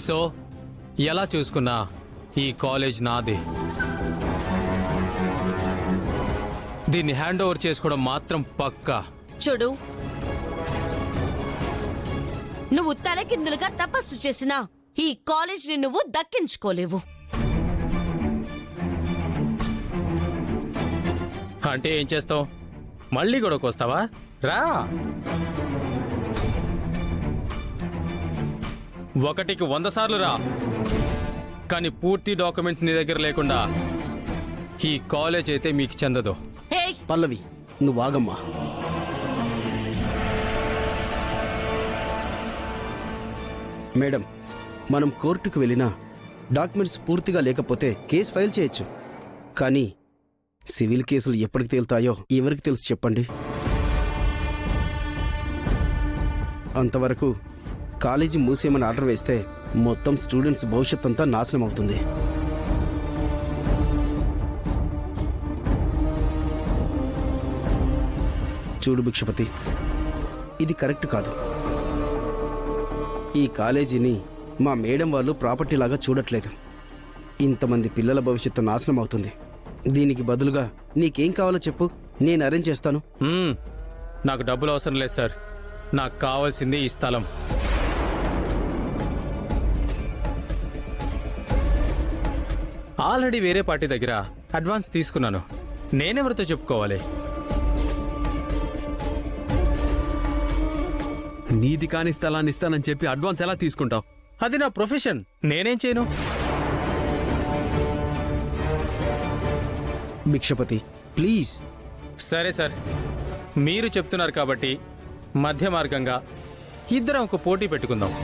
So ఎలా చూసుకున్నా ఈ కాలేజ్ నాది. దీన్ని హ్యాండ్ ఓవర్ చేసుకోవడం మాత్రం పక్కా. చూడు, నువ్వు తలకిందులుగా తపస్సు చేసినా ఈ కాలేజ్ ని నువ్వు దక్కించుకోలేవు. అంటే ఏం చేస్తావు? మళ్ళీ గొడవకు వస్తావా? రా. 1కి 100 సార్లు రా. కానీ పూర్తి డాక్యుమెంట్స్ నీ దగ్గర లేకుండా ఈ కాలేజ్ అయితే మీకు చెందదు. పల్లవి, నువ్వు ఆగమ్మా. మేడం, మనం కోర్టుకు వెళ్ళినా డాక్యుమెంట్స్ పూర్తిగా లేకపోతే కేసు ఫైల్ చేయొచ్చు. కానీ సివిల్ కేసులు ఎప్పటికి తేలుతాయో ఎవరికి తెలుసు చెప్పండి? అంతవరకు కాలేజీ మూసేయమని ఆర్డర్ వేస్తే మొత్తం స్టూడెంట్స్ భవిష్యత్ అంతా నాశనం అవుతుంది. చూడు భిక్షపతి, ఇది కరెక్ట్ కాదు. ఈ కాలేజీని మా మేడం వాళ్ళు ప్రాపర్టీ లాగా చూడట్లేదు. ఇంతమంది పిల్లల భవిష్యత్తు నాశనం అవుతుంది. దీనికి బదులుగా నీకేం కావాలో చెప్పు, నేను అరేంజ్ చేస్తాను. నాకు డబ్బులు అవసరం లేదు సార్. నాకు కావాల్సింది ఈ స్థలం. ఆల్రెడీ వేరే పార్టీ దగ్గర అడ్వాన్స్ తీసుకున్నాను. నేనెవరితో చెప్పుకోవాలి? నీది కాని స్థలాన్ని ఇస్తానని చెప్పి అడ్వాన్స్ ఎలా తీసుకుంటావు? అది నా ప్రొఫెషన్. నేనేం చేయను? భిక్షపతి, ప్లీజ్. సరే సార్, మీరు చెప్తున్నారు కాబట్టి మధ్య మార్గంగా ఇద్దరం ఒక పోటీ పెట్టుకుందాం.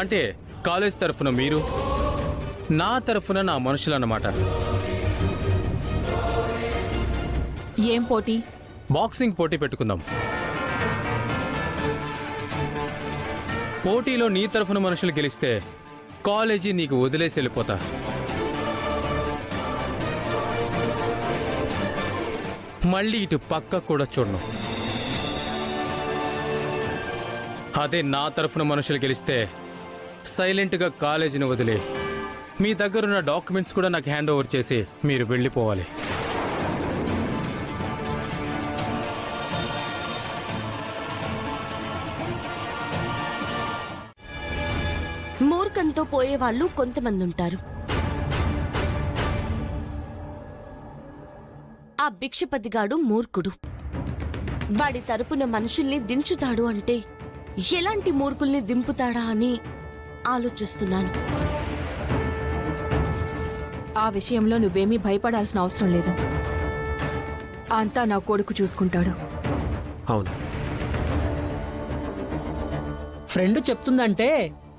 అంటే కాలేజ్ తరఫున మీరు, నా తరఫున నా మనుషులన్నమాట. ఏం పోటీ? బాక్సింగ్ పోటీ పెట్టుకుందాం. పోటీలో నీ తరఫున మనుషులు గెలిస్తే కాలేజీ నీకు వదిలేసి వెళ్ళిపోతా. మళ్ళీ ఇటు పక్క కూడా చూడను. అదే నా తరఫున మనుషులు గెలిస్తే సైలెంట్గా కాలేజీని వదిలే మీ దగ్గరున్న డాక్యుమెంట్స్ కూడా నాకు హ్యాండ్ ఓవర్ చేసి మీరు వెళ్ళిపోవాలి. మూర్ఖంతో పోయేవాళ్ళు కొంతమంది ఉంటారు. ఆ భిక్షపతిగాడు మూర్ఖుడు. వాడి తరపున మనుషుల్ని దించుతాడు అంటే ఎలాంటి మూర్ఖుల్ని దింపుతాడా అని ఆలోచిస్తున్నాను. ఆ విషయంలో నువ్వేమీ భయపడాల్సిన అవసరం లేదు. అంతా నా కొడుకు చూసుకుంటాడు. అవును, ఫ్రెండ్ చెప్తుందంటే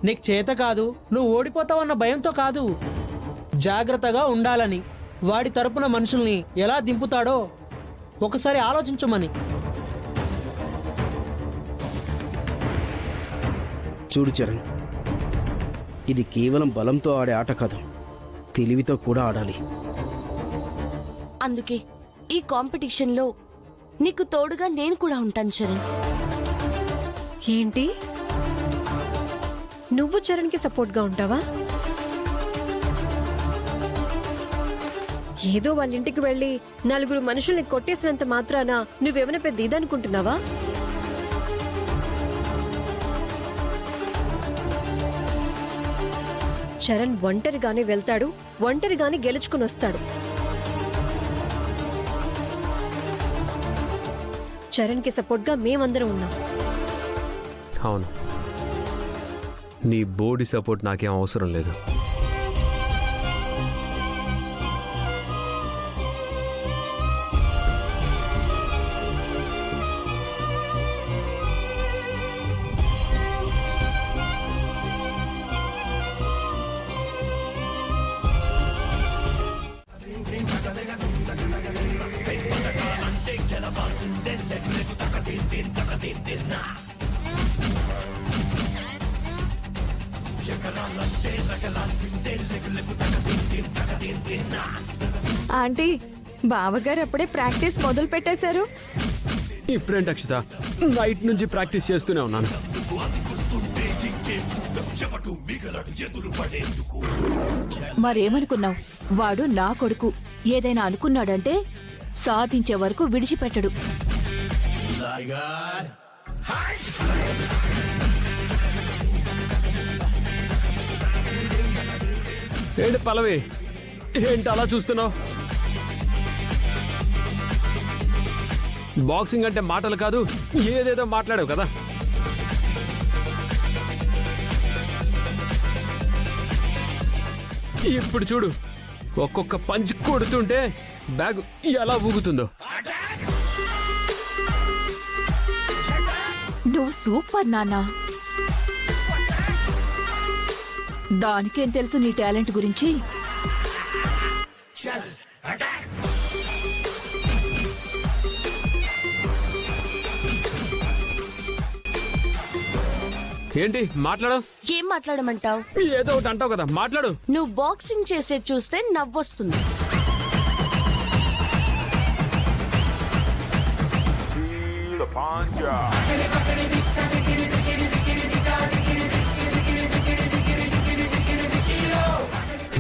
నీకు చేత కాదు, నువ్వు ఓడిపోతావన్న భయంతో కాదు, జాగ్రత్తగా ఉండాలని. వాడి తరపున మనుషుల్ని ఎలా దింపుతాడో ఒకసారి ఆలోచించమని. చూడు చరణ్, ఇది కేవలం బలంతో ఆడే ఆట కాదు, తెలివితో కూడా ఆడాలి. అందుకే ఈ కాంపిటీషన్లో నీకు తోడుగా నేను కూడా ఉంటాను చరణ్. ఏంటి, నువ్వు చరణ్ కి సపోర్ట్ గా ఉంటావా? ఏదో వాళ్ళ ఇంటికి వెళ్లి 4 మనుషుల్ని కొట్టేసినంత మాత్రాన నువ్వేమైనా పెద్ద ఇదనుకుంటున్నావా? చరణ్ ఒంటరిగానే వెళ్తాడు, ఒంటరిగానే గెలుచుకుని వస్తాడు. చరణ్ కి సపోర్ట్ గా మేమందరం ఉన్నాం. అవును, నీ బోడీ సపోర్ట్ నాకేం అవసరం లేదు. ఆంటీ, బావగారు అప్పుడే ప్రాక్టీస్ మొదలు పెట్టేశారు. ఇప్పుడేంటి అక్షిత, నైట్ నుంచి ప్రాక్టీస్ చేస్తూనే ఉన్నాను. మరేమనుకున్నావు? వాడు నా కొడుకు. ఏదైనా అనుకున్నాడంటే సాధించే వరకు విడిచిపెట్టడు. ఏంటి పల్లవి, ఏంటి అలా చూస్తున్నావు? బాక్సింగ్ అంటే మాటలు కాదు, ఏదేదో మాట్లాడావు కదా. ఇప్పుడు చూడు, ఒక్కొక్క పంచ్ కొడుతుంటే బ్యాగ్ ఎలా ఊగుతుందో. నువ్వు సూపర్ నాన్నా. దానికేం తెలుసు నీ టాలెంట్ గురించి? ఏంటి మాట్లాడవు? ఏం మాట్లాడమంటావు? ఏదో ఒకటి అంటావు కదా, మాట్లాడు. నువ్వు బాక్సింగ్ చేసే చూస్తే నవ్వొస్తుంది.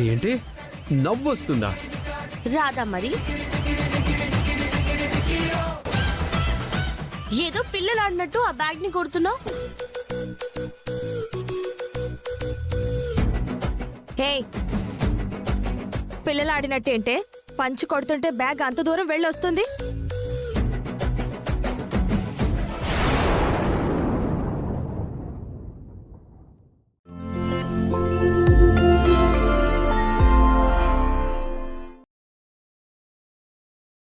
ఏంటి నవ్వు వస్తుందా? రాదా మరి? ఏదో పిల్లలు ఆడినట్టు ఆ బ్యాగ్ ని కొడుతున్నావు. హే, పిల్లలు ఆడినట్టేంటే పంచి కొడుతుంటే బ్యాగ్ అంత దూరం వెళ్ళొస్తుంది.